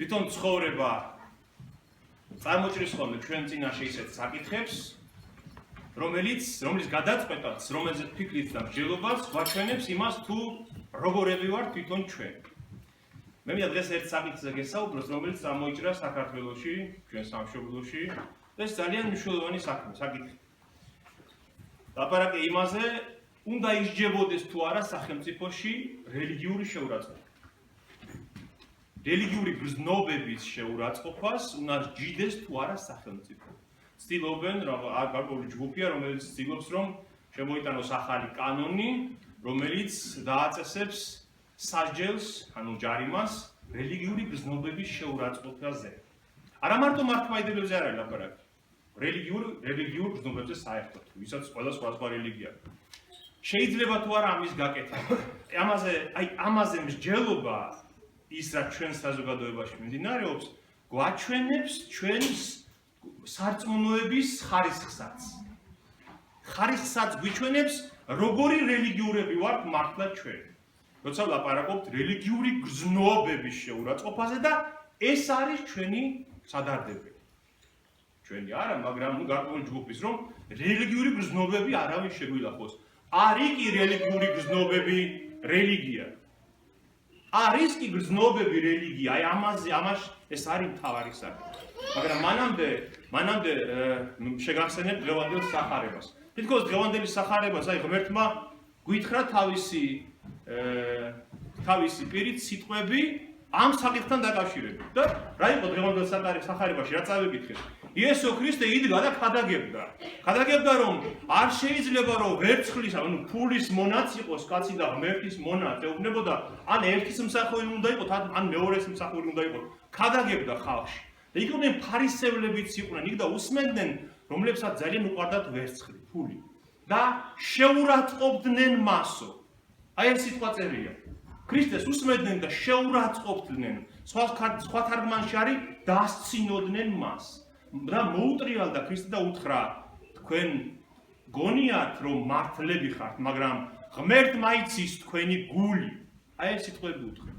თვითონ ცხოვრება წარმოჭრის ხოლმე ჩვენ წინაშე ისეთ საკითხებს, რომელიც გადაწყვეტაც, რომელზეც ფიქრით და მსჯელობას გვაჩვენებს იმას, თუ როგორები ვართ თვითონ ჩვენ. მე მინდა დღეს ერთ საკითხზე გესაუბროთ, რომელიც წარმოიჭრა საქართველოში, ჩვენ სამშობლოში და ეს ძალიან მნიშვნელოვანი საკითხი. ლაპარაკი იმაზე, უნდა ისჯებოდეს თუ არა სახელმწიფოში რელიგიური შეურაცხყოფა. რელიგიური გრძნობების შეურაცხყოფას უნდა სჯიდეს თუ არა სახელმწიფო. ცდილობენ, გარკვეული ჯგუფია, რომელიც ცდილობს, რომ შემოიტანოს ახალი კანონი, რომელიც დააწესებს სასჯელს, ანუ ჯარიმას, რელიგიური გრძნობების შეურაცხყოფაზე. არა მარტო მართლმადიდებლებზე არ არის ლაპარაკი. რელიგიურ გრძნობებზე საერთოდ, ვისაც ყველა სხვა რელიგია. შეიძლება თუ არა ამის გაკეთა. ამაზე მსჯელობა ის რაც ჩვენ საზოგადოებაში მიმდინარეობს, გვაჩვენებს ჩვენს სარწმუნოების ხარისხსაც. ხარისხსაც გვიჩვენებს, როგორი რელიგიურები ვართ მართლა ჩვენ. როცა ვლაპარაკობთ რელიგიური გრძნობების შეურაცხყოფაზე და ეს არის ჩვენი სადარდებელი. ჩვენი არა, მაგრამ გარკვეული ჯგუფის რომ რელიგიური გრძნობები არავინ შეგვილახოს. არის კი რელიგიური გრძნობები რელიგია. არის კი გრძნობები რელიგია, აი ამას ეს არის მთავარი საკითხი. მაგრამ მანამდე შეგახსენებ დღევანდელ სახარებას. თითქოს დღევანდელი სახარებას, აი ღმერთმა გვითხრა თავისი პირით სიტყვები ამ საკითხთან დაკავშირებით. და რა იყო დღევანდელ სახარებაში, რა წავიკითხეთ? იესო ქრისტე იდგა და ქადაგებდა რომ არ შეიძლება რომ ვერცხლის, ანუ ფულის მონაც იყოს კაცი და ღმერთის მონა ეუბნებოდა, ან ერთის მსახური უნდა იყოს, ან მეორეს მსახური უნდა იყოს. ქადაგებდა ხალხში. და იყვნენ ფარისევლებიც იყვნენ, იქ და უსმენდნენ, რომლებსაც ძალიან უყვარდათ ვერცხლი, ფული. და შეურაცხყოფდნენ მასო. აი ეს სიტყვა წერია. ქრისტეს უსმენდნენ და შეურაცხყოფდნენ. სხვა თარგმანში არის დასცინოდნენ მას. და მოუტრიალდა ქრისტე და უთხრა, თქვენ გონიათ რომ მართლები ხართ, მაგრამ ღმერთმა იცის თქვენი გული. აი ეს სიტყვები უთხრა.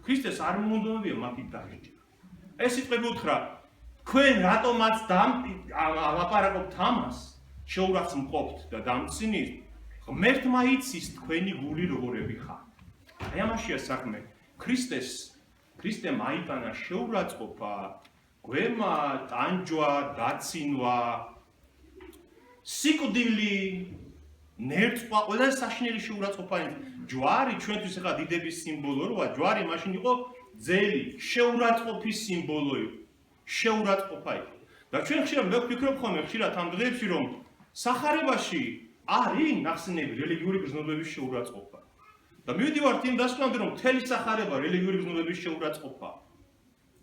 ქრისტეს არ მომდომებია მათი დაღიჭირება. ეს სიტყვები უთხრა, თქვენ რატომაც ლაპარაკობთ ამას, შეურაცხმყოფთ და დამცინით, ღმერთმა იცის თქვენი გული როგორები ხართ. აი ამაშია საქმე. ქრისტემ აიტანა შეურაცხყოფა, გვემა, ტანჯვა, დაცინვა, სიკვდილი, ნერწვა, ყველა საშინელი შეურაცხყოფა. ჯვარი ჩვენთვის ახლა დიდების სიმბოლო როა, ჯვარი მაშინ იყო ძელი, შეურაცხყოფის სიმბოლო იყო. შეურაცხყოფა იყო. და ჩვენ ხშირად ვფიქრობ ხოლმე ხშირად ამ დღეებში რომ სახარებაში არის ნახსენები რელიგიური გრძნობების შეურაცხყოფა. და მივიდივართ იმ დასკვნამდე რომ მთელი სახარება რელიგიური გრძნობების შეურაცხყოფაა.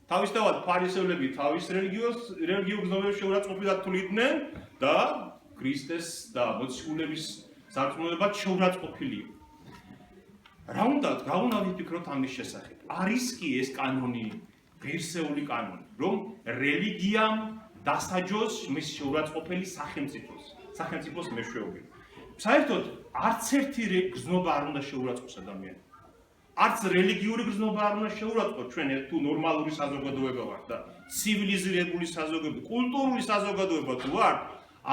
თავისთავად ფარისევლები თავის რელიგიურ გრძნობების შეურაცხყოფად თვლიდნენ და ქრისტეს და მოციქულების სარწმუნოებად შეურაცხყოფილი იყო. რა უნდა ვიფიქროთ ამის შესახებ? არის კი ეს კანონი, ღირსეული კანონი, რომ რელიგიამ დასაჯოს მის შეურაცხყოფელი სახელმწიფოს მეშვეობით. საერთოდ არც ერთი გრძნობა არ უნდა შეურაცხყოფოს ადამიანს. არც რელიგიური გრძნობა არ უნდა შეურაცხყოფოს ჩვენ თუ ნორმალური საზოგადოება ვართ და ცივილიზირებული საზოგადოება, კულტურული საზოგადოება თუ ვართ,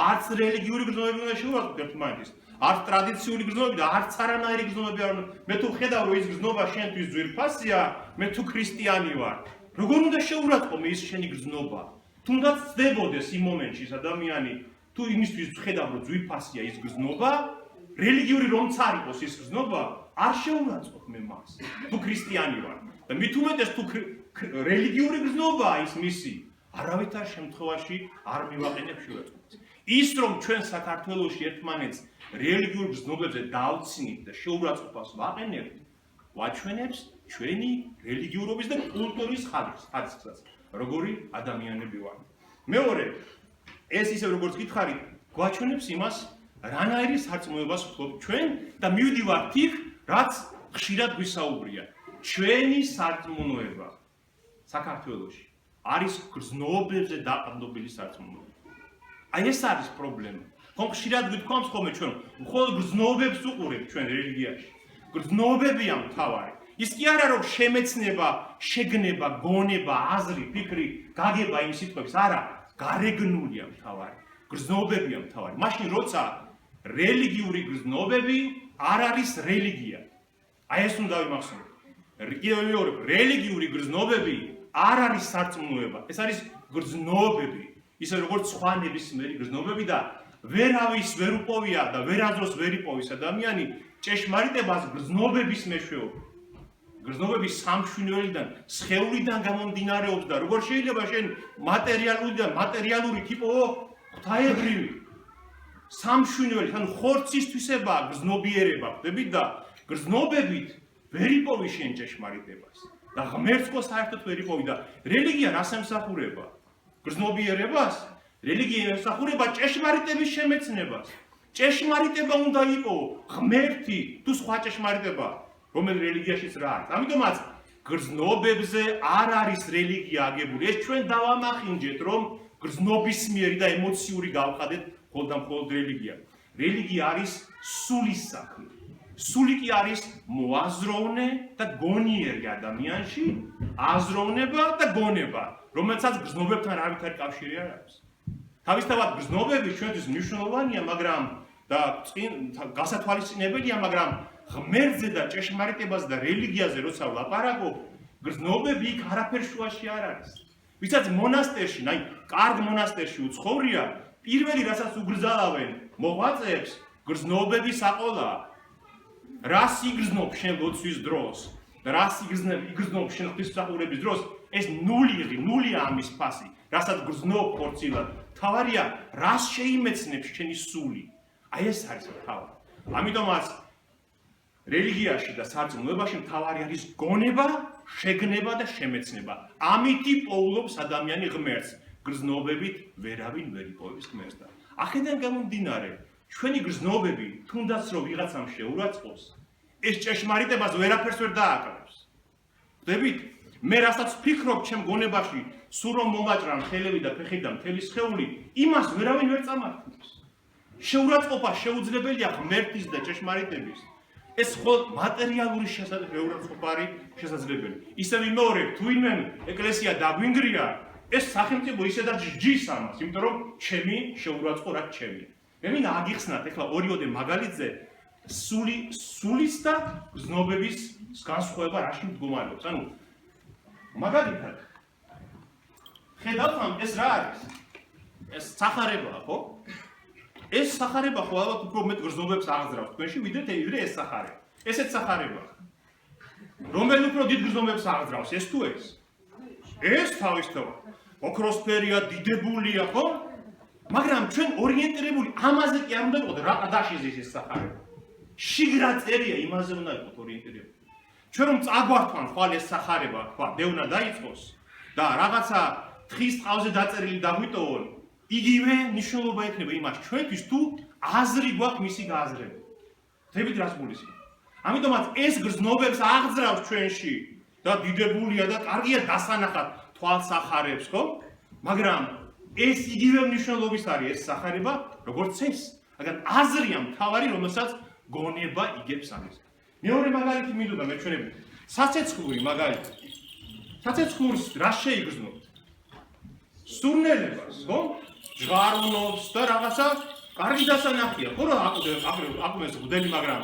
არც რელიგიური გრძნობები უნდა შეურაცხყოფოს ერთმანეთის, არც ტრადიციული გრძნობები და არც არანაირი გრძნობები არ უნდა. მე თუ ხედავ რომ ის გრძნობა შენთვის ძვირფასია, მე თუ ქრისტიანი ვარ, როგორ უნდა შეურაცხყოფო ის შენი გრძნობა? თუნდაც ცდებოდეს იმ მომენტში ეს ადამიანი თუ იმისთვის ხედავ რომ ძვირფასია ის გრძნობა, რელიგიური რომც არ იყოს ის გრძნობა, არ შეურაცხყოფ მე მას, თუ ქრისტიანი ვარ. და მით უმეტეს თუ რელიგიური გრძნობაა ის მისი, არავითარ შემთხვევაში არ მივაყენებ შეურაცხყოფას. ის რომ ჩვენ საქართველოში ერთმანეთს რელიგიურ გრძნობებზე დავცინით და შეურაცხყოფას ვაყენებთ, ვაჩვენებს ჩვენი რელიგიურობის და კულტურის ხარისხსაც, როგორი ადამიანები ვართ. მეორე, ეს ისე როგორც გითხარით, გვაჩვენებს იმას, რანაირი სარწმუნოებას ვფლობთ ჩვენ და მივდივართ იქ, რაც ხშირად გვისაუბრია. ჩვენი სარწმუნოება საქართველოში არის გრძნობებზე დაყრდნობილი სარწმუნოება. აი ეს არის პრობლემა. ხომ ხშირად გითხოვთ ხოლმე ჩვენ, მხოლოდ გრძნობებს უყურებთ ჩვენ რელიგიაში. გრძნობებია მთავარი. ის კი არა რომ შემეცნება, შეგნება, გონება, აზრი, ფიქრი, გაგება იმ სიტყვებს, არა, გარეგნულია მთავარი, გრძნობებია მთავარი. მაშინ როცა რელიგიური გრძნობები არ არის რელიგია. აი ეს უნდა ვიმახსოვროთ. რელიგიური გრძნობები არ არის სარწმუნოება, ეს არის გრძნობები, ისე როგორც სხვა ნებისმიერი გრძნობები და ვერავის ვერ უპოვია და ვერაზროს ვერ იპოვის ადამიანი ჭეშმარიტებას გრძნობების მეშვეობით. გრძნობების სამშვინველიდან, სხეულიდან გამომდინარეობს და როგორ შეიძლება შენ მატერიალური ტიპო ღვთაებრივი სამშვინველი, ანუ ხორცისთვისება გრძნობიერება, ხდებით და გრძნობებით ვერ იპოვი შენ ჭეშმარიტებას და ღმერთს ხო საერთოდ ვერ იპოვი და რელიგია რას ემსახურება? გრძნობიერებას? რელიგია ემსახურება ჭეშმარიტების შემეცნებას. ჭეშმარიტება უნდა იპოვო ღმერთი თუ სხვა ჭეშმარიტება, რომელ რელიგიაშიც რა არის. ამიტომაც გრძნობებზე არ არის რელიგია აგებული. ეს ჩვენ დავამახინჯეთ, რომ გრძნობისმიერი და ემოციური გავხადეთ მხოლოდ და მხოლოდ რელიგია. რელიგია არის სულის საქმე. სული კი არის მოაზროვნე და გონიერი ადამიანში, აზროვნება და გონება, რომელსაც გრძნობებთან არავითარი კავშირი არ აქვს. თავისთავად გრძნობები ჩვენთვის მნიშვნელოვანია, მაგრამ და გასათვალისწინებელია, მაგრამ ღმერთზე და ჭეშმარიტებაზე და რელიგიაზე როცა ვლაპარაკობ, გრძნობები იქ არაფერ შუაში არ არის. ვისაც მონასტერში, აი, კარგ მონასტერში უცხოვრია, პირველი რასაც უგრძალავენ მოღვაწეებს, გრძნობები საყოლაა. რას იგრძნობ შენ ლოცვის დროს და რას იგრძნობ შენ ღვთისმსახურების დროს, ეს ნულია ამის ფასი, რასაც გრძნობ ხორცილად. თავარია, რას შეიმეცნებს შენი სული. აი ეს არის თავი. ამიტომაც რელიგიაში და სარწმუნოებაში მთავარი არის გონება, შეგნება და შემეცნება. ამითი პოულობს ადამიანი ღმერთს. გრძნობებით ვერავინ ვერ იპოვებს ღმერთს. ახედან გამომდინარე, ჩვენი გრძნობები, თუნდაც რომ ვიღაცამ შეურაცხყოფს, ეს ჭეშმარიტებას ვერაფერს ვერ დააკავებს. ხვდებით? მე რასაც ვფიქრობ ჩემ გონებაში, სულ რომ მომაჭრა ხელები და ფეხი და მთელი სხეული, იმას ვერავინ ვერ წამართავს. შეურაცხყოფა შეუძლებელია ღმერთის და ჭეშმარიტების. ეს მხოლოდ მატერიალური შეურაცხყოფა არის შესაძლებელი. ისე ვიმეორებ, თუ ვინმე ეკლესია დაგვინგრია, ეს სახელმწიფო ისედაც ჯის ამას, იმიტომ რომ ჩემი შეურაცხო რაც ჩემია. მე მინდა აგიხსნათ ეხლა ორიოდე მაგალითზე სულის და გრძნობების განსხვავება რაში მდგომარეობს. ანუ მაგალითად ხედავთ ამ ეს რა არის? ეს სახარებაა, ხო? ეს სახარება ხო ალბათ უფრო მეტ გრძნობებს აღძრავს თქვენში, ვიდრე ეს სახარება. ესეც სახარებაა. რომელი უფრო დიდ გრძნობებს აღძრავს, ეს თუ ეს? ეს თავისთავად ოქროსფერია, დიდებულია, ხო? მაგრამ ჩვენ ორიენტირებული ამაზე კი არ უნდა ვიყოთ, რა დაშიზეს ეს სახარება. შიგრა წერია იმაზე უნდა ვიყოთ ორიენტირებული. ჩვენ რომ წაგვართვან ხვალ ეს სახარება, თქვა, დევნა დაიწყოს და რაღაცა თხის ტყავზე დაწერილი დაგვიტოვონ, იგივე მნიშვნელობა ექნება იმას ჩვენთვის თუ აზრი გვაქვს მისი გააზრება. ხვდებით რას გულისხმობ? ამიტომაც ეს გრძნობებს აღძრავს ჩვენში და დიდებულია და კარგია დასანახად თვალს ახარებს, ხო? მაგრამ ეს იგივე მნიშვნელობის არის ეს სახარება, როგორც ეს. მაგრამ აზრია მთავარი, რომელსაც გონება იგებს ამის. მეორე მაგალითი მინდოდა მეჩვენებინათ. საცეცხლური მაგალითი. საცეცხლურს რა შეიგრძნობთ? სურნელებას, ხო? ჟღარუნობს და რაღაცა კარგი დასანახია, ხო რა აკვირვებს გუდელი, მაგრამ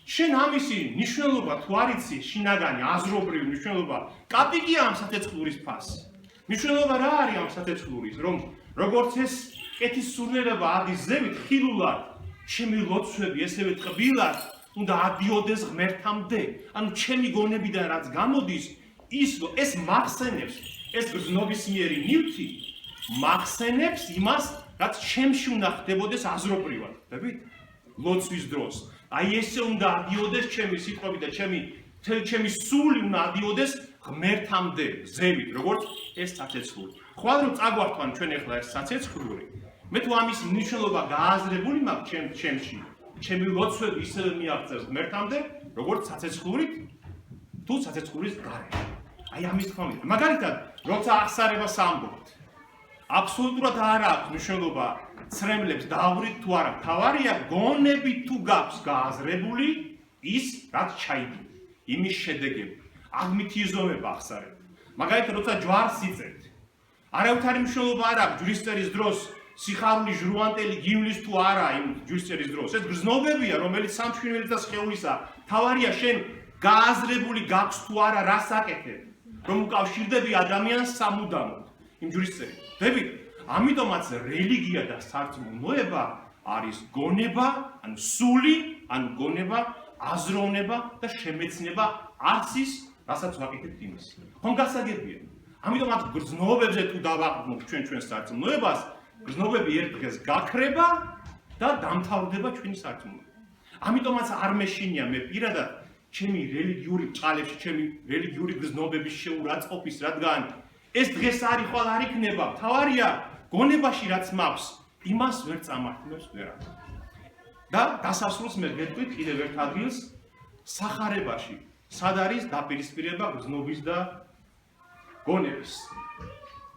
შენ ამისი მნიშვნელობა თუ არ იცი, შინაგანი აზრობრივი მნიშვნელობა, კაპიკია ამ საცეცხლურის ფასი. მნიშვნელობა რა არის ამ საცეცხლურის, რომ როგორც ეს კეთის სურნელება ადის ზევით ხილულად, ჩემი ლოცვები ესევე ტყბილად უნდა ადიოდეს ღმერთამდე. ანუ ჩემი გონებიდან რაც გამოდის, ეს მახსენებს, ეს გრძნობისმიერი ნივთი მახსენებს იმას, რაც ჩემში უნდა ხდებოდეს აზრობრივად, ხვდებით? ლოცვის დროს. აი ესე უნდა ადიოდეს ჩემი სიტყვები და ჩემი სული უნდა ადიოდეს ღმერთამდე, ზევით, როგორც ეს საცეცხლური. ხვალ რომ წაგვართვან ჩვენ ახლა ეს საცეცხლური, მე თუ ამის მნიშვნელობა გააზრებული მაქვს ჩემში, ჩემი ლოცვები ისევე მიაღწევს ღმერთამდე, როგორც საცეცხლურით, თუ საცეცხლურის გარეშე. აი ამის თქმა მინდა. მაგალითად, როცა აღსარებას ამბობთ, აბსოლუტურად არ აქვს მნიშვნელობა ცრემლებს დაავრით თუ არა. თავარია გონები თუ გაქვს გააზრებული ის, რაც ჩაიდინე, იმის შედეგები. აღმითიეზოვება ახსარებთ. მაგალითად, როცა ჯვარს იწევთ, არავითარი მნიშვნელობა არ აქვს ჯვრის წერის დროს, სიხარული ჟრუანტელი გივლის თუ არა იმ ჯვრის წერის დროს. ეს გრძნობებია, რომელიც სამშვენელი და სხეულისა. თავარია შენ გააზრებული გაქვს თუ არა რას აკეთებ, რომ უკავშირდები ადამიანს სამუდამოდ იმ ჯვრის წერით. დებით, ამიტომაც რელიგია და სარწმუნოება არის გონება, ანუ სული, ანუ გონება, აზროვნება და შემეცნება არცის, რასაც ვაკეთებთ იმის. ხომ გასაგებია. ამიტომაც გრძნობებზე თუ დავაყრდნოთ ჩვენ სარწმუნოებას, გრძნობები ერთ დღეს გაქრება და დამთავრდება ჩვენი სარწმუნოება. ამიტომაც არ მეშინია მე პირადად ჩემი რელიგიური ბრწყალებში, ჩემი რელიგიური გრძნობების შეურაცხყოფის, რადგან ეს დღეს არის ხვალ არ იქნება, თავარია გონებაში რაც მაქვს, იმას ვერ წამართლებს ვერავინ. და დასასრულს მე გეტყვით კიდევ ერთ ადგილს სახარებაში, სად არის დაპირისპირება გრძნობის და გონების.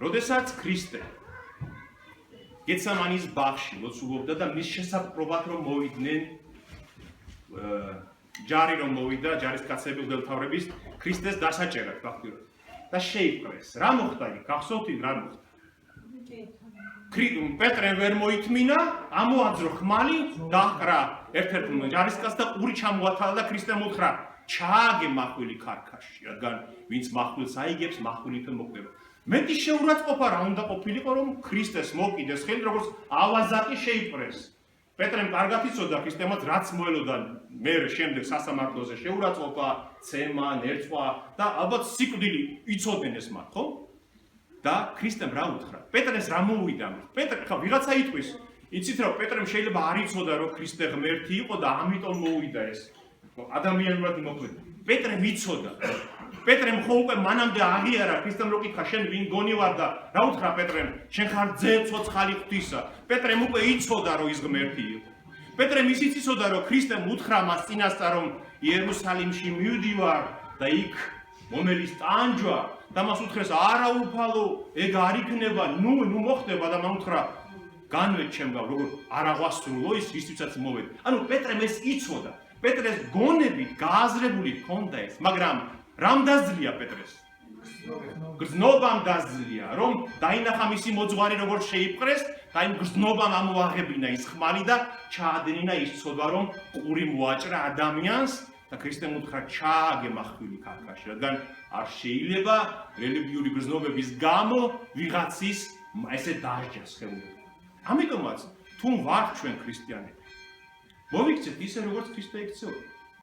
როდესაც ქრისტე გეცემანის ბაღში ლოცულობდა და მის შესაბრობად რომ მოვიდნენ ჯარი რომ მოვიდა, ჯარისკაცები უდელთავრების ქრისტეს დასაჭერად ფაქტიურად და შეიპყრეს. რა მოხდა იქ? გახსოვთ რა მოხდა? პეტრე ვერ მოითმინა, ამოაძრო ხმალი, დაჰყრა ერთ-ერთ ჯარისკაცს და ყური ჩამოათალა და ქრისტემ უთხრა: "ჩააგე მახვილი ქარქაში, რადგან ვინც მახვილს აიგებს, მახვილითო მოკვდება." მეტი შეურაცხყოფა რა უნდა ყოფილიყო, რომ ქრისტეს მოკიდეს ხელი, როგორც ავაზაკი შეიპყრეს. პეტრემ კარგად იცოდა ქრისტემაც რაც მოელოდა მე შემდეგ სასამართლოზე შეურაცხყოფა, ცემა, ნერწვა და ალბათ სიკვდილი იცოდნენ ეს მათ, ხო? და ქრისტემ რა უთხრა? პეტრეს რა მოუვიდა? პეტრე ხა ვიღაცა იტყვის. იცით რომ პეტრემ შეიძლება არ იცოდა რომ ქრისტე ღმერთი იყო და ამიტომ მოუვიდა ეს. ადამიანურად იმოქმედა. პეტრემ იცოდა. პეტრემ ხო უკვე მანამდე აღიარა ქრისტემ რო კითხა შენ ვინ გონი ვარ და რა უთხრა პეტრემ? შენ ხარ ძე ცოცხალი ღვთისა. პეტრემ უკვე იცოდა რომ ის ღმერთი იყო. პეტრემ ისიც იცოდა რომ ქრისტემ უთხრა მას წინასწარ რომ იერუსალიმში მივდივარ და იქ მომელის ტანჯვა და მას უთხრეს არა უფალო, ეგ არ იქნება, ნუ მოხდება და მან უთხრა განვეთ ჩემგავ, როგორ არ აღვასრულო ისთვისაც მოვედ. ანუ პეტრემ ეს იცოდა. პეტრეს გონებით გააზრებული ჰქონდა ეს, მაგრამ რამ დაძლია პეტრეს? გრძნობამ დაძლია, რომ დაინახა მისი მოძღვარი როგორ შეიპყრეს და იმ გრძნობამ ამოაღებინა ის ხმალი და ჩაადენინა ის ცოდვა, რომ ყური მოაჭრა ადამიანს და ქრისტემ უთხრა ჩააგე მახვილი ქარქაში, რადგან არ შეიძლება რელიგიური გრძნობების გამო ვიღაცის ესე დაჟჯას ხელოვნება. ამიტომაც თუ ვართ ჩვენ ქრისტიანები, მოვიქცეთ ისე როგორც ქრისტე იქცეოდა.